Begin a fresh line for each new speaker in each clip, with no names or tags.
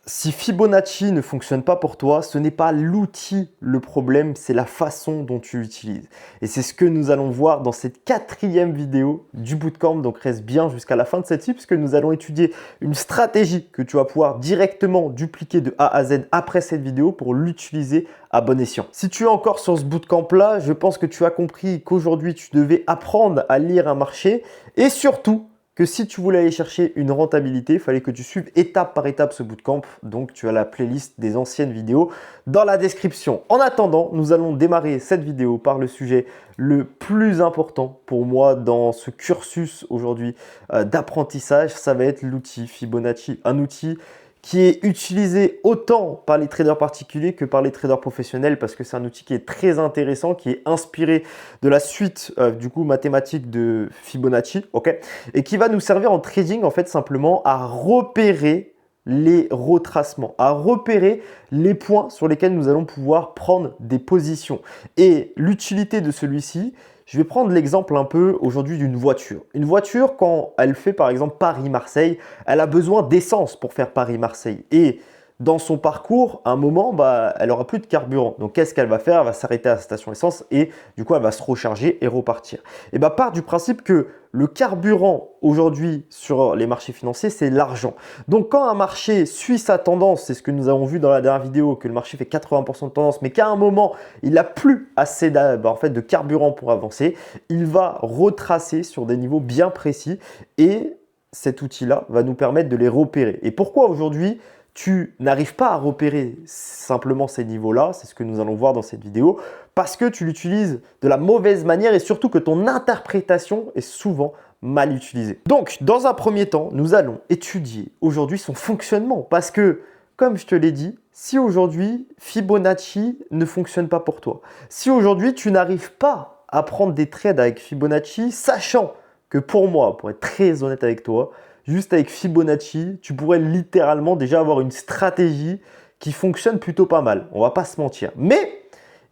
Si Fibonacci ne fonctionne pas pour toi, ce n'est pas l'outil le problème, c'est la façon dont tu l'utilises. Et c'est ce que nous allons voir dans cette 4e vidéo du bootcamp. Donc reste bien jusqu'à la fin de cette vidéo puisque nous allons étudier une stratégie que tu vas pouvoir directement dupliquer de A à Z après cette vidéo pour l'utiliser à bon escient. Si tu es encore sur ce bootcamp là, je pense que tu as compris qu'aujourd'hui tu devais apprendre à lire un marché et surtout que si tu voulais aller chercher une rentabilité, il fallait que tu suives étape par étape ce bootcamp. Donc, tu as la playlist des anciennes vidéos dans la description. En attendant, nous allons démarrer cette vidéo par le sujet le plus important pour moi dans ce cursus aujourd'hui d'apprentissage. Ça va être l'outil Fibonacci, un outil qui est utilisé autant par les traders particuliers que par les traders professionnels parce que c'est un outil qui est très intéressant, qui est inspiré de la suite du coup mathématique de Fibonacci, ok, et qui va nous servir en trading en fait simplement à repérer les retracements, à repérer les points sur lesquels nous allons pouvoir prendre des positions. Et l'utilité de celui-ci, je vais prendre l'exemple un peu aujourd'hui d'une voiture. Une voiture, quand elle fait par exemple Paris-Marseille, elle a besoin d'essence pour faire Paris-Marseille. Et dans son parcours, à un moment, elle n'aura plus de carburant. Donc, qu'est-ce qu'elle va faire? Elle va s'arrêter à la station essence et du coup, elle va se recharger et repartir. Et part du principe que le carburant aujourd'hui sur les marchés financiers, c'est l'argent. Donc, quand un marché suit sa tendance, c'est ce que nous avons vu dans la dernière vidéo, que le marché fait 80% de tendance, mais qu'à un moment, il n'a plus assez de carburant pour avancer, il va retracer sur des niveaux bien précis et cet outil-là va nous permettre de les repérer. Et pourquoi aujourd'hui tu n'arrives pas à repérer simplement ces niveaux-là, c'est ce que nous allons voir dans cette vidéo, parce que tu l'utilises de la mauvaise manière et surtout que ton interprétation est souvent mal utilisée. Donc, dans un premier temps, nous allons étudier aujourd'hui son fonctionnement parce que, comme je te l'ai dit, si aujourd'hui Fibonacci ne fonctionne pas pour toi, si aujourd'hui tu n'arrives pas à prendre des trades avec Fibonacci, sachant que pour moi, pour être très honnête avec toi, juste avec Fibonacci, tu pourrais littéralement déjà avoir une stratégie qui fonctionne plutôt pas mal. On va pas se mentir. Mais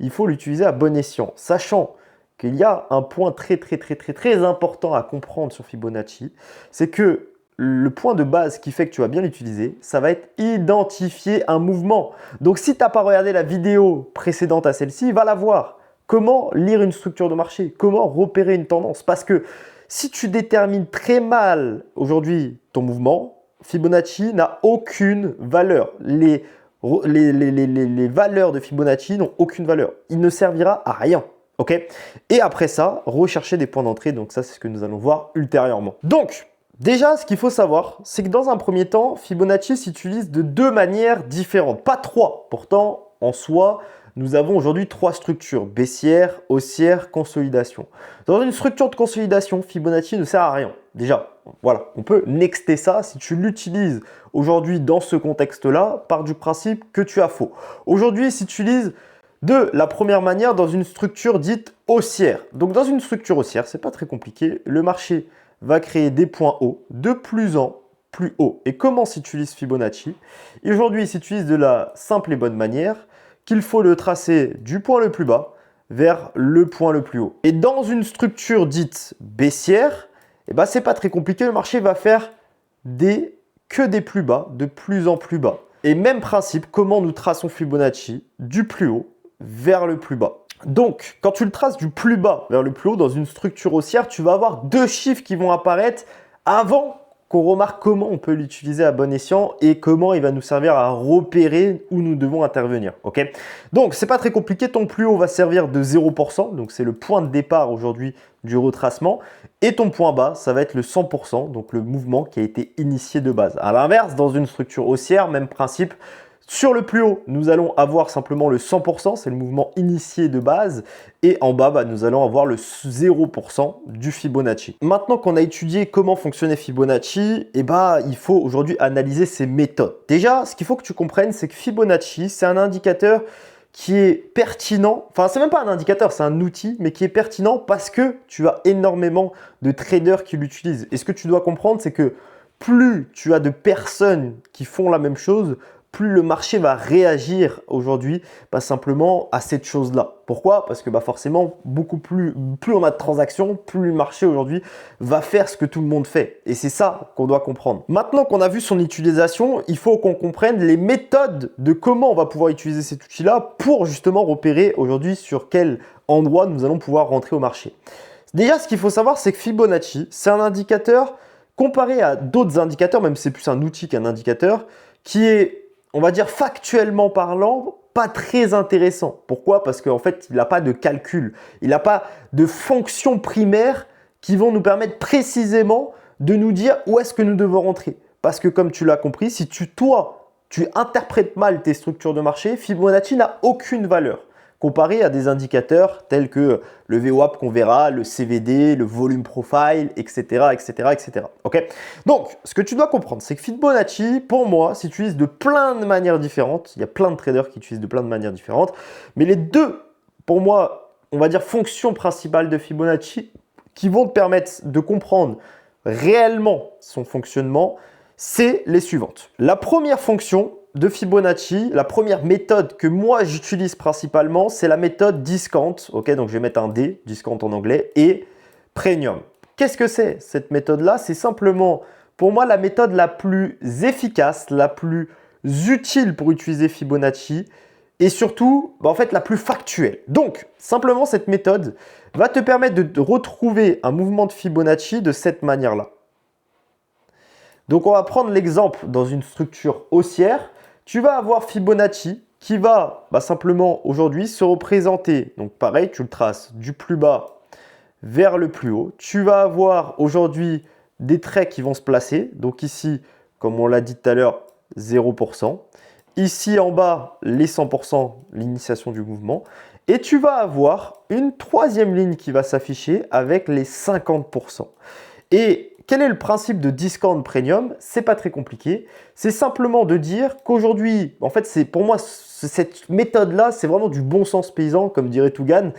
il faut l'utiliser à bon escient, sachant qu'il y a un point très important à comprendre sur Fibonacci, c'est que le point de base qui fait que tu vas bien l'utiliser, ça va être identifier un mouvement. Donc si tu n'as pas regardé la vidéo précédente à celle-ci, va la voir. Comment lire une structure de marché? Comment repérer une tendance? Parce que si tu détermines très mal aujourd'hui ton mouvement, Fibonacci n'a aucune valeur. Les valeurs de Fibonacci n'ont aucune valeur. Il ne servira à rien. Okay, et après ça, rechercher des points d'entrée. Donc ça, c'est ce que nous allons voir ultérieurement. Donc, déjà, ce qu'il faut savoir, c'est que dans un premier temps, Fibonacci s'utilise de 2 manières différentes. Pas 3. Pourtant, en soi, nous avons aujourd'hui 3 structures, baissière, haussière, consolidation. Dans une structure de consolidation, Fibonacci ne sert à rien. Déjà, voilà, on peut nexter ça. Si tu l'utilises aujourd'hui dans ce contexte-là, part du principe que tu as faux. Aujourd'hui, si tu utilises de la première manière dans une structure dite haussière. Donc dans une structure haussière, c'est pas très compliqué. Le marché va créer des points hauts de plus en plus haut. Et comment s'utilise Fibonacci? Aujourd'hui, il s'utilise de la simple et bonne manière qu'il faut le tracer du point le plus bas vers le point le plus haut. Et dans une structure dite baissière, c'est pas très compliqué. Le marché va faire que des plus bas, de plus en plus bas. Et même principe, comment nous traçons Fibonacci du plus haut vers le plus bas. Donc, quand tu le traces du plus bas vers le plus haut dans une structure haussière, tu vas avoir 2 chiffres qui vont apparaître avant qu'on remarque comment on peut l'utiliser à bon escient et comment il va nous servir à repérer où nous devons intervenir. Okay, donc, c'est pas très compliqué. Ton plus haut va servir de 0%. Donc, c'est le point de départ aujourd'hui du retracement. Et ton point bas, ça va être le 100%. Donc, le mouvement qui a été initié de base. À l'inverse, dans une structure haussière, même principe. Sur le plus haut, nous allons avoir simplement le 100%, c'est le mouvement initié de base. Et en bas, nous allons avoir le 0% du Fibonacci. Maintenant qu'on a étudié comment fonctionnait Fibonacci, il faut aujourd'hui analyser ses méthodes. Déjà, ce qu'il faut que tu comprennes, c'est que Fibonacci, c'est un indicateur qui est pertinent. Enfin, c'est même pas un indicateur, c'est un outil, mais qui est pertinent parce que tu as énormément de traders qui l'utilisent. Et ce que tu dois comprendre, c'est que plus tu as de personnes qui font la même chose, plus le marché va réagir aujourd'hui simplement à cette chose-là. Pourquoi? Parce que forcément, plus on a de transactions, plus le marché aujourd'hui va faire ce que tout le monde fait. Et c'est ça qu'on doit comprendre. Maintenant qu'on a vu son utilisation, il faut qu'on comprenne les méthodes de comment on va pouvoir utiliser cet outil-là pour justement repérer aujourd'hui sur quel endroit nous allons pouvoir rentrer au marché. Déjà, ce qu'il faut savoir, c'est que Fibonacci, c'est un indicateur comparé à d'autres indicateurs, même si c'est plus un outil qu'un indicateur, qui est, on va dire, factuellement parlant, pas très intéressant. Pourquoi? Parce qu'en fait, il n'a pas de calcul, il n'a pas de fonctions primaires qui vont nous permettre précisément de nous dire où est-ce que nous devons rentrer. Parce que comme tu l'as compris, si toi, tu interprètes mal tes structures de marché, Fibonacci n'a aucune valeur comparé à des indicateurs tels que le VWAP qu'on verra, le CVD, le volume profile, etc. etc. Okay, donc, ce que tu dois comprendre, c'est que Fibonacci, pour moi, s'utilise de plein de manières différentes. Il y a plein de traders qui utilisent de plein de manières différentes. Mais les deux, pour moi, on va dire fonctions principales de Fibonacci qui vont te permettre de comprendre réellement son fonctionnement, c'est les suivantes. La première fonction de Fibonacci, la première méthode que moi j'utilise principalement, c'est la méthode discount. Ok, donc je vais mettre un D, discount en anglais, et premium. Qu'est-ce que c'est cette méthode-là? C'est simplement, pour moi, la méthode la plus efficace, la plus utile pour utiliser Fibonacci et surtout, en fait, la plus factuelle. Donc, simplement, cette méthode va te permettre de retrouver un mouvement de Fibonacci de cette manière-là. Donc, on va prendre l'exemple dans une structure haussière. Tu vas avoir Fibonacci qui va simplement aujourd'hui se représenter. Donc, pareil, tu le traces du plus bas vers le plus haut. Tu vas avoir aujourd'hui des traits qui vont se placer. Donc ici, comme on l'a dit tout à l'heure, 0%. Ici en bas, les 100%, l'initiation du mouvement. Et tu vas avoir une troisième ligne qui va s'afficher avec les 50%. Et quel est le principe de discount premium? C'est pas très compliqué. C'est simplement de dire qu'aujourd'hui, en fait, c'est pour moi, cette méthode-là, c'est vraiment du bon sens paysan, comme dirait Tougan,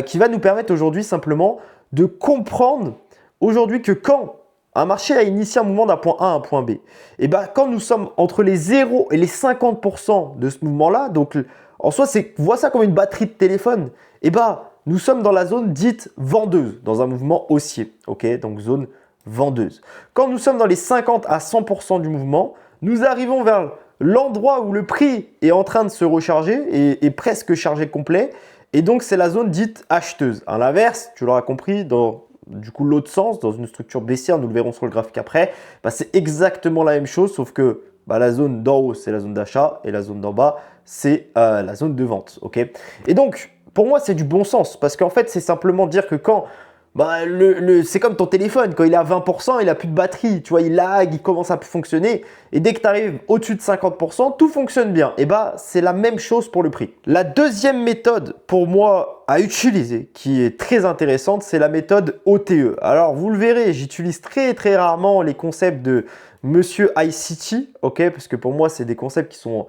qui va nous permettre aujourd'hui simplement de comprendre aujourd'hui que quand un marché a initié un mouvement d'un point A à un point B, et quand nous sommes entre les 0 et les 50% de ce mouvement-là, donc en soi, vois ça comme une batterie de téléphone, nous sommes dans la zone dite vendeuse, dans un mouvement haussier, ok, donc zone vendeuse. Quand nous sommes dans les 50 à 100% du mouvement, nous arrivons vers l'endroit où le prix est en train de se recharger et presque chargé complet. Et donc, c'est la zone dite acheteuse. À l'inverse, tu l'auras compris, dans du coup l'autre sens, dans une structure baissière, nous le verrons sur le graphique après, c'est exactement la même chose, sauf que la zone d'en haut, c'est la zone d'achat et la zone d'en bas, c'est la zone de vente. Okay, et donc, pour moi, c'est du bon sens parce qu'en fait, c'est simplement dire que quand c'est comme ton téléphone, quand il est à 20%, il n'a plus de batterie, tu vois, il lag, il commence à plus fonctionner. Et dès que tu arrives au-dessus de 50%, tout fonctionne bien. Et c'est la même chose pour le prix. La deuxième méthode pour moi à utiliser, qui est très intéressante, c'est la méthode OTE. Alors vous le verrez, j'utilise très très rarement les concepts de Monsieur ICT, ok, parce que pour moi c'est des concepts qui sont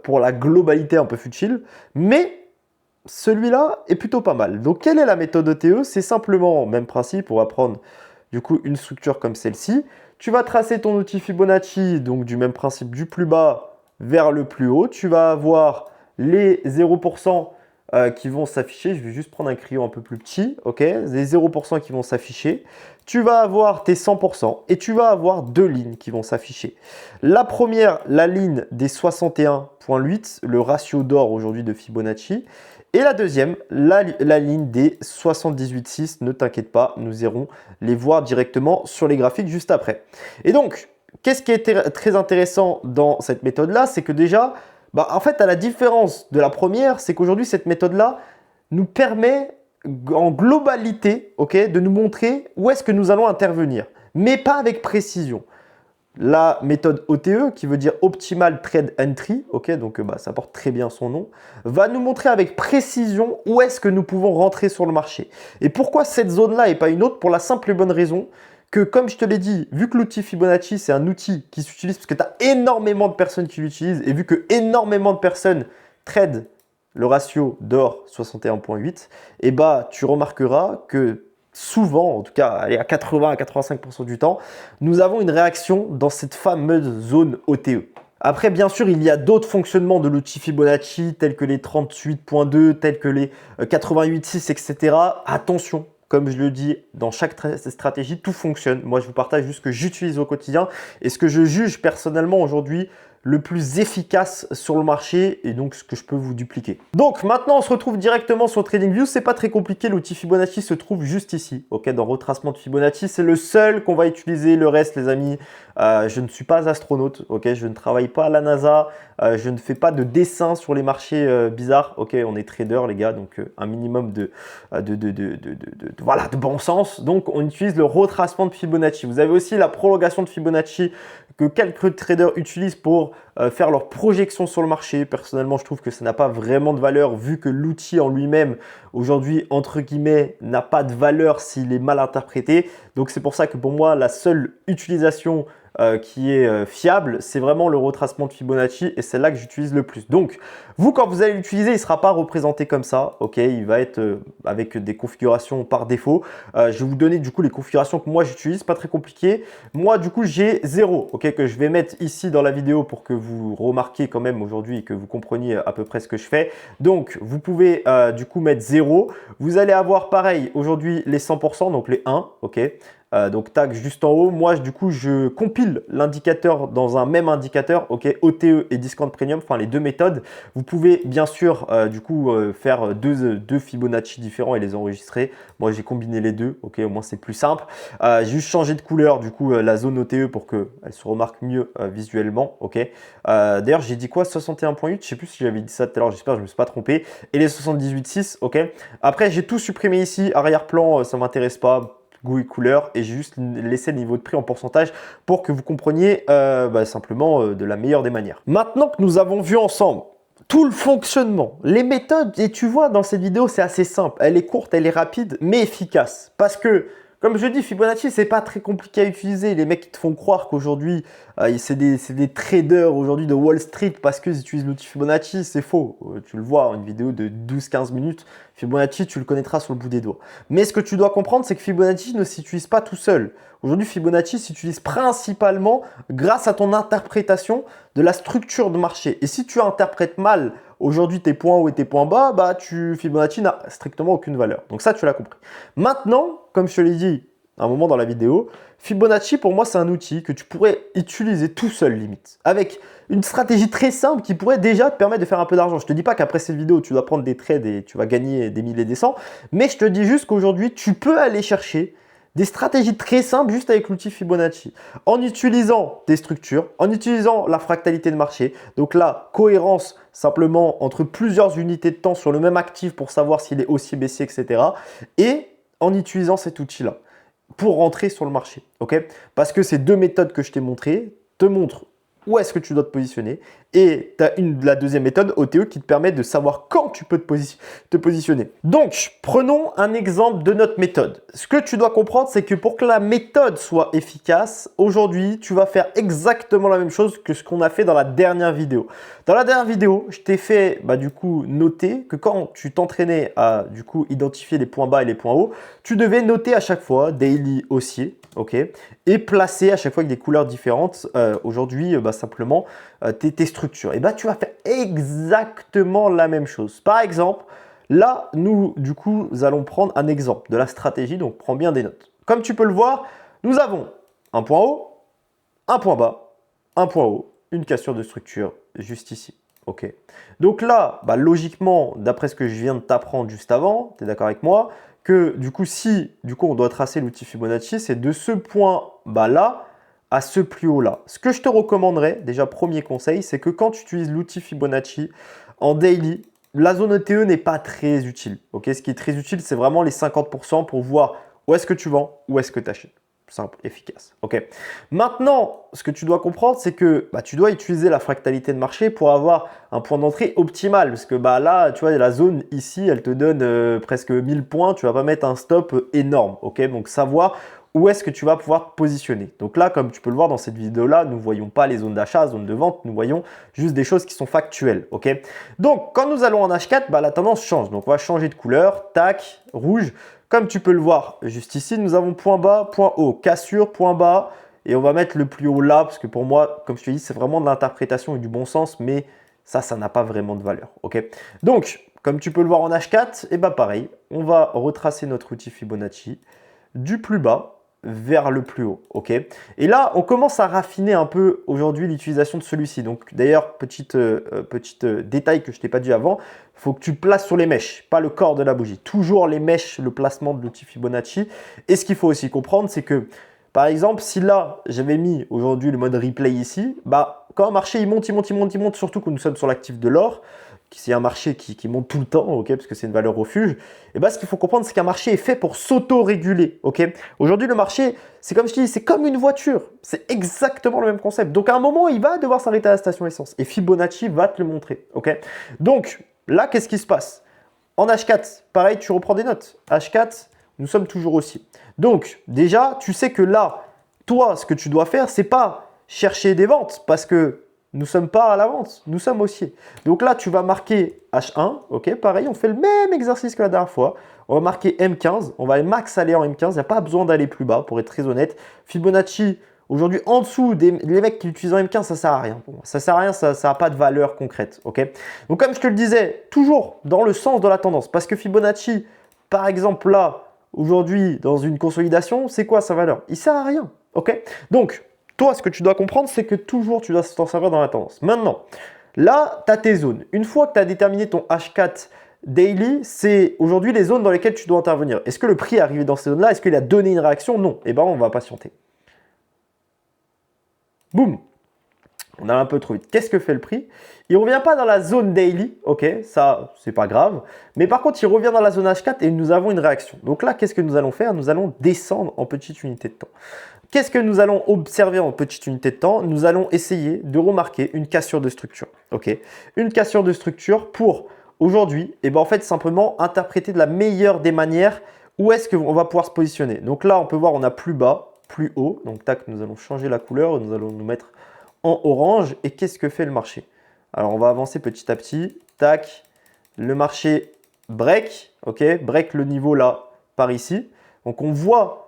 pour la globalité un peu futiles, mais celui-là est plutôt pas mal. Donc, quelle est la méthode OTE? C'est simplement, même principe, on va prendre du coup une structure comme celle-ci. Tu vas tracer ton outil Fibonacci, donc du même principe, du plus bas vers le plus haut. Tu vas avoir les 0% qui vont s'afficher. Je vais juste prendre un crayon un peu plus petit, ok? Les 0% qui vont s'afficher. Tu vas avoir tes 100% et tu vas avoir deux lignes qui vont s'afficher. La première, la ligne des 61,8, le ratio d'or aujourd'hui de Fibonacci. Et la deuxième, la ligne des 78,6, ne t'inquiète pas, nous irons les voir directement sur les graphiques juste après. Et donc, qu'est-ce qui est très intéressant dans cette méthode-là? C'est que déjà, en fait, à la différence de la première, c'est qu'aujourd'hui, cette méthode-là nous permet en globalité, ok, de nous montrer où est-ce que nous allons intervenir, mais pas avec précision. La méthode OTE, qui veut dire Optimal Trade Entry, ok, donc ça porte très bien son nom, va nous montrer avec précision où est-ce que nous pouvons rentrer sur le marché. Et pourquoi cette zone-là et pas une autre? Pour la simple et bonne raison que, comme je te l'ai dit, vu que l'outil Fibonacci, c'est un outil qui s'utilise parce que tu as énormément de personnes qui l'utilisent, et vu que énormément de personnes tradent le ratio d'or 61,8, tu remarqueras que souvent, en tout cas à 80 à 85% du temps, nous avons une réaction dans cette fameuse zone OTE. Après, bien sûr, il y a d'autres fonctionnements de l'outil Fibonacci, tels que les 38.2, tels que les 88.6, etc. Attention, comme je le dis, dans chaque stratégie, tout fonctionne. Moi, je vous partage juste ce que j'utilise au quotidien et ce que je juge personnellement aujourd'hui le plus efficace sur le marché et donc ce que je peux vous dupliquer. Donc maintenant, on se retrouve directement sur TradingView. C'est pas très compliqué. L'outil Fibonacci se trouve juste ici. Ok, dans retracement de Fibonacci, c'est le seul qu'on va utiliser. Le reste, les amis, je ne suis pas astronaute. Ok, je ne travaille pas à la NASA. Je ne fais pas de dessin sur les marchés bizarres. Ok, on est trader, les gars, donc un minimum voilà, de bon sens. Donc, on utilise le retracement de Fibonacci. Vous avez aussi la prolongation de Fibonacci que quelques traders utilisent pour faire leur projection sur le marché. Personnellement, je trouve que ça n'a pas vraiment de valeur vu que l'outil en lui-même, aujourd'hui, entre guillemets, n'a pas de valeur s'il est mal interprété. Donc, c'est pour ça que pour moi, la seule utilisation qui est fiable, c'est vraiment le retracement de Fibonacci et c'est là que j'utilise le plus. Donc, vous, quand vous allez l'utiliser, il ne sera pas représenté comme ça. Ok, il va être avec des configurations par défaut. Je vais vous donner du coup les configurations que moi j'utilise, pas très compliqué. Moi, du coup, j'ai 0, ok, que je vais mettre ici dans la vidéo pour que vous remarquiez quand même aujourd'hui et que vous compreniez à peu près ce que je fais. Donc, vous pouvez du coup mettre 0. Vous allez avoir pareil aujourd'hui les 100%, donc les 1, ok. Donc tag juste en haut, moi du coup je compile l'indicateur dans un même indicateur, ok, OTE et Discount Premium, enfin les deux méthodes. Vous pouvez bien sûr du coup faire deux Fibonacci différents et les enregistrer. Moi j'ai combiné les deux, ok, au moins c'est plus simple. J'ai juste changé de couleur du coup la zone OTE pour qu'elle se remarque mieux visuellement, ok. D'ailleurs j'ai dit quoi, 61.8, je sais plus si j'avais dit ça tout à l'heure, j'espère que je ne me suis pas trompé. Et les 78.6, ok. Après j'ai tout supprimé ici, arrière-plan ça m'intéresse pas. Goût et couleur et j'ai juste laissé le niveau de prix en pourcentage pour que vous compreniez simplement de la meilleure des manières. Maintenant que nous avons vu ensemble tout le fonctionnement, les méthodes, et tu vois dans cette vidéo c'est assez simple, elle est courte, elle est rapide mais efficace parce que comme je dis, Fibonacci, c'est pas très compliqué à utiliser. Les mecs qui te font croire qu'aujourd'hui, c'est des traders aujourd'hui de Wall Street parce qu'ils utilisent l'outil Fibonacci, c'est faux. Tu le vois, une vidéo de 12-15 minutes, Fibonacci, tu le connaîtras sur le bout des doigts. Mais ce que tu dois comprendre, c'est que Fibonacci ne s'utilise pas tout seul. Aujourd'hui, Fibonacci s'utilise principalement grâce à ton interprétation de la structure de marché. Et si tu interprètes mal aujourd'hui tes points hauts et tes points bas, Fibonacci n'a strictement aucune valeur. Donc ça, tu l'as compris. Maintenant, comme je te l'ai dit à un moment dans la vidéo, Fibonacci, pour moi, c'est un outil que tu pourrais utiliser tout seul, limite. Avec une stratégie très simple qui pourrait déjà te permettre de faire un peu d'argent. Je ne te dis pas qu'après cette vidéo, tu dois prendre des trades et tu vas gagner des milliers et des cents. Mais je te dis juste qu'aujourd'hui, tu peux aller chercher des stratégies très simples juste avec l'outil Fibonacci. En utilisant des structures, en utilisant la fractalité de marché. Donc là, cohérence simplement entre plusieurs unités de temps sur le même actif pour savoir s'il est haussier, baissier, etc. Et en utilisant cet outil-là pour rentrer sur le marché, ok? Parce que ces deux méthodes que je t'ai montrées te montrent où est-ce que tu dois te positionner et tu as la deuxième méthode, OTE, qui te permet de savoir quand tu peux te positionner. Donc, prenons un exemple de notre méthode. Ce que tu dois comprendre, c'est que pour que la méthode soit efficace, aujourd'hui, tu vas faire exactement la même chose que ce qu'on a fait dans la dernière vidéo. Dans la dernière vidéo, je t'ai fait du coup noter que quand tu t'entraînais à du coup identifier les points bas et les points hauts, tu devais noter à chaque fois daily haussier, ok, et placer à chaque fois avec des couleurs différentes. Aujourd'hui, simplement tes structures. Et tu vas faire exactement la même chose. Par exemple, là, nous allons prendre un exemple de la stratégie. Donc, prends bien des notes. Comme tu peux le voir, nous avons un point haut, un point bas, un point haut, une cassure de structure juste ici. Ok. Donc là, logiquement, d'après ce que je viens de t'apprendre juste avant, tu es d'accord avec moi, que si on doit tracer l'outil Fibonacci, c'est de ce point là à ce plus haut là. Ce que je te recommanderais, déjà premier conseil, c'est que quand tu utilises l'outil Fibonacci en daily, la zone ETE n'est pas très utile. Ok, ce qui est très utile, c'est vraiment les 50% pour voir où est-ce que tu vends, où est-ce que tu achètes. Simple, efficace. Ok. Maintenant, ce que tu dois comprendre, c'est que tu dois utiliser la fractalité de marché pour avoir un point d'entrée optimal. Parce que là, tu vois, la zone ici, elle te donne presque 1000 points. Tu ne vas pas mettre un stop énorme. Ok. Donc, savoir où est-ce que tu vas pouvoir te positionner. Donc là, comme tu peux le voir dans cette vidéo-là, nous ne voyons pas les zones d'achat, zones de vente, nous voyons juste des choses qui sont factuelles. Ok. Donc, quand nous allons en H4, la tendance change. Donc, on va changer de couleur. Tac, rouge. Comme tu peux le voir juste ici, nous avons point bas, point haut, cassure, point bas Et on va mettre le plus haut là, parce que pour moi, comme je te dis, c'est vraiment de l'interprétation et du bon sens, mais ça n'a pas vraiment de valeur. Ok. Donc, comme tu peux le voir en H4, et bah pareil, on va retracer notre outil Fibonacci du plus bas vers le plus haut. Ok. Et là, on commence à raffiner un peu aujourd'hui l'utilisation de celui-ci. Donc d'ailleurs, petite détail que je t'ai pas dit avant, il faut que tu places sur les mèches, pas le corps de la bougie. Toujours les mèches, le placement de l'outil Fibonacci. Et ce qu'il faut aussi comprendre, c'est que par exemple, si là, j'avais mis aujourd'hui le mode replay ici, bah, quand un marché il monte, il monte, il monte, il monte, surtout que nous sommes sur l'actif de l'or, c'est un marché qui monte tout le temps, ok, parce que c'est une valeur refuge, et bah, ce qu'il faut comprendre, c'est qu'un marché est fait pour s'auto-réguler. Ok. Aujourd'hui, le marché, c'est comme je te dis, c'est comme une voiture. C'est exactement le même concept. Donc, à un moment, il va devoir s'arrêter à la station essence. Et Fibonacci va te le montrer. Ok. Donc, là, qu'est-ce qui se passe? En H4, pareil, tu reprends des notes. H4, nous sommes toujours aussi. Donc, déjà, tu sais que là, toi, ce que tu dois faire, c'est pas chercher des ventes parce que nous ne sommes pas à la vente, nous sommes haussiers. Donc là, tu vas marquer H1, ok, pareil, on fait le même exercice que la dernière fois. On va marquer M15, on va max aller en M15, il n'y a pas besoin d'aller plus bas, pour être très honnête. Fibonacci, aujourd'hui, en dessous, les mecs qui l'utilisent en M15, ça ne sert à rien pour moi. Ça ne sert à rien, ça n'a pas de valeur concrète, ok. Donc comme je te le disais, toujours dans le sens de la tendance, parce que Fibonacci, par exemple là, aujourd'hui, dans une consolidation, c'est quoi sa valeur? Il ne sert à rien, ok. Donc, toi, ce que tu dois comprendre, c'est que toujours, tu dois t'en servir dans la tendance. Maintenant, là, tu as tes zones. Une fois que tu as déterminé ton H4 daily, c'est aujourd'hui les zones dans lesquelles tu dois intervenir. Est-ce que le prix est arrivé dans ces zones-là? Est-ce qu'il a donné une réaction? Non. Eh bien, on va patienter. Boum! On a un peu trop vite. Qu'est-ce que fait le prix? Il ne revient pas dans la zone daily, ok, ça, c'est pas grave. Mais par contre, il revient dans la zone H4 et nous avons une réaction. Donc là, qu'est-ce que nous allons faire? Nous allons descendre en petite unité de temps. Qu'est-ce que nous allons observer en petite unité de temps? Nous allons essayer de remarquer une cassure de structure. Ok, une cassure de structure pour aujourd'hui, et ben en fait simplement interpréter de la meilleure des manières où est-ce qu'on va pouvoir se positionner. Donc là, on peut voir, on a plus bas, plus haut. Donc tac, nous allons changer la couleur, nous allons nous mettre en orange. Et qu'est-ce que fait le marché? Alors on va avancer petit à petit. Tac, le marché break, ok, break le niveau là par ici. Donc on voit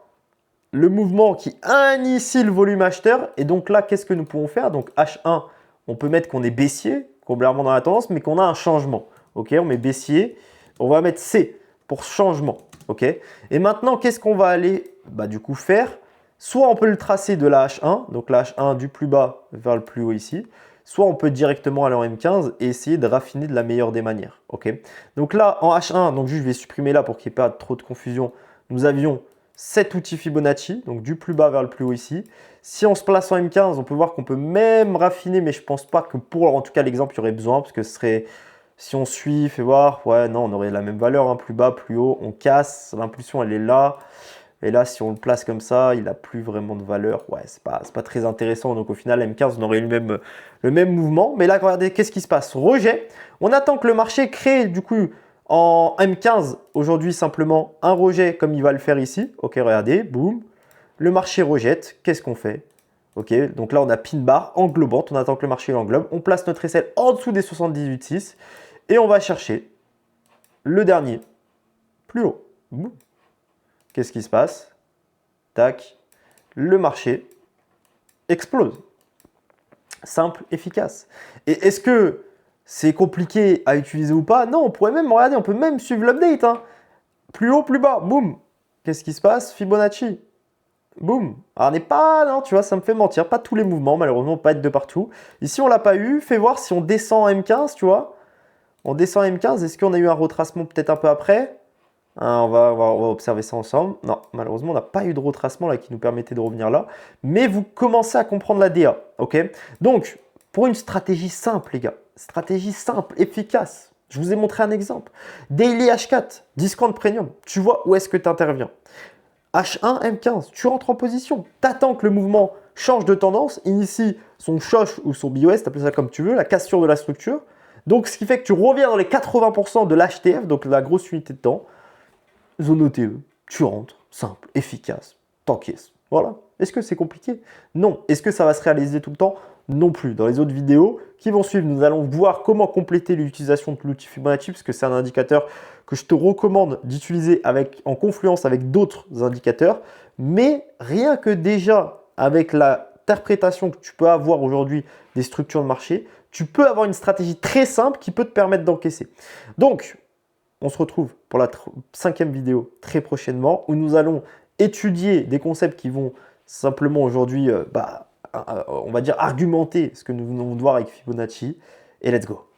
le mouvement qui initie le volume acheteur. Et donc là, qu'est-ce que nous pouvons faire? Donc H1, on peut mettre qu'on est baissier, complètement dans la tendance, mais qu'on a un changement. Ok, on met baissier. On va mettre C pour changement. Ok. Et maintenant, qu'est-ce qu'on va aller du coup faire? Soit on peut le tracer de la H1, donc la H1 du plus bas vers le plus haut ici. Soit on peut directement aller en M15 et essayer de raffiner de la meilleure des manières. Ok. Donc là, en H1, donc juste je vais supprimer là pour qu'il n'y ait pas trop de confusion. Nous avions cet outil Fibonacci, donc du plus bas vers le plus haut ici. Si on se place en M15, on peut voir qu'on peut même raffiner, mais je ne pense pas que pour, en tout cas, l'exemple, il y aurait besoin, parce que ce serait, si on suit, fait voir, ouais, non, on aurait la même valeur, hein, plus bas, plus haut, on casse, l'impulsion, elle est là. Et là, si on le place comme ça, il n'a plus vraiment de valeur. Ouais, c'est pas très intéressant. Donc au final, M15, on aurait eu le même mouvement. Mais là, regardez, qu'est-ce qui se passe? Rejet. On attend que le marché crée du coup en M15 aujourd'hui simplement un rejet comme il va le faire ici. Ok, regardez, boum. Le marché rejette. Qu'est-ce qu'on fait? Ok, donc là, on a pin bar englobante. On attend que le marché l'englobe. On place notre aisselle en dessous des 78,6 et on va chercher le dernier plus haut. Boum. Qu'est-ce qui se passe? Tac, le marché explose. Simple, efficace. Et est-ce que c'est compliqué à utiliser ou pas? Non, on pourrait même, regarder, on peut même suivre l'update. Hein. Plus haut, plus bas, boum. Qu'est-ce qui se passe? Fibonacci. Boum. Alors, on n'est pas, non, tu vois, ça me fait mentir. Pas tous les mouvements, malheureusement, pas être de partout. Ici, on ne l'a pas eu. Fais voir si on descend en M15, tu vois. On descend en M15, est-ce qu'on a eu un retracement peut-être un peu après? On va observer ça ensemble. Non, malheureusement, on n'a pas eu de retracement là qui nous permettait de revenir là. Mais vous commencez à comprendre la DA. Ok. Donc, pour une stratégie simple, les gars, stratégie simple, efficace, je vous ai montré un exemple. Daily H4, discount premium, tu vois où est-ce que tu interviens. H1, M15, tu rentres en position. Tu attends que le mouvement change de tendance, initie son choche ou son BOS, tu appelles ça comme tu veux, la cassure de la structure. Donc, ce qui fait que tu reviens dans les 80% de l'HTF, donc la grosse unité de temps. Zone OTE, tu rentres, simple, efficace, t'encaisses. Voilà. Est-ce que c'est compliqué? Non. Est-ce que ça va se réaliser tout le temps? Non plus. Dans les autres vidéos qui vont suivre, nous allons voir comment compléter l'utilisation de l'outil Fibonacci, parce que c'est un indicateur que je te recommande d'utiliser en confluence avec d'autres indicateurs. Mais rien que déjà avec l'interprétation que tu peux avoir aujourd'hui des structures de marché, tu peux avoir une stratégie très simple qui peut te permettre d'encaisser. Donc, on se retrouve pour la 5e vidéo très prochainement où nous allons étudier des concepts qui vont simplement aujourd'hui, on va dire, argumenter ce que nous venons de voir avec Fibonacci. Et let's go!